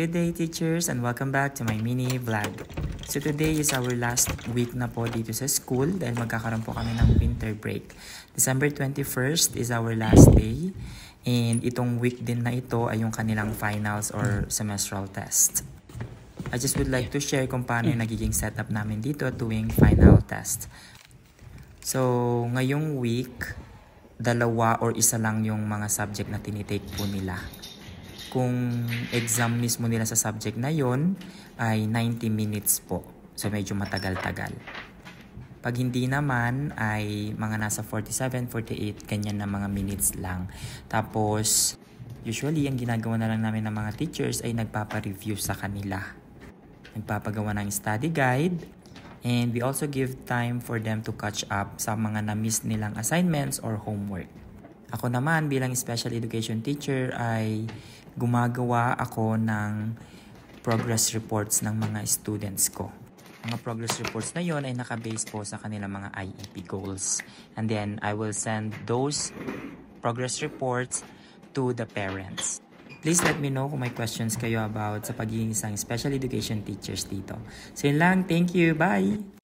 Good day teachers and welcome back to my mini vlog. So today is our last week na po dito sa school dahil magkakaroon po kami ng winter break. December 21st is our last day and itong week din na ito ay yung kanilang finals or semestral test. I just would like to share kung paano yung nagiging setup namin dito tuwing final test. So ngayong week, dalawa or isa lang yung mga subject na tinitake po nila. Kung exam mismo nila sa subject na yon ay 90 minutes po. So medyo matagal-tagal. Pag hindi naman ay mga nasa 47, 48, ganyan na mga minutes lang. Tapos usually ang ginagawa na lang namin ng mga teachers ay nagpapa-review sa kanila. Nagpapagawa ng study guide. And we also give time for them to catch up sa mga na-miss nilang assignments or homework. Ako naman bilang special education teacher ay gumagawa ako ng progress reports ng mga students ko. Mga progress reports na yon ay nakabase po sa kanilang mga IEP goals. And then I will send those progress reports to the parents. Please let me know kung may questions kayo about sa pagiging isang special education teachers dito. So yun lang. Thank you. Bye!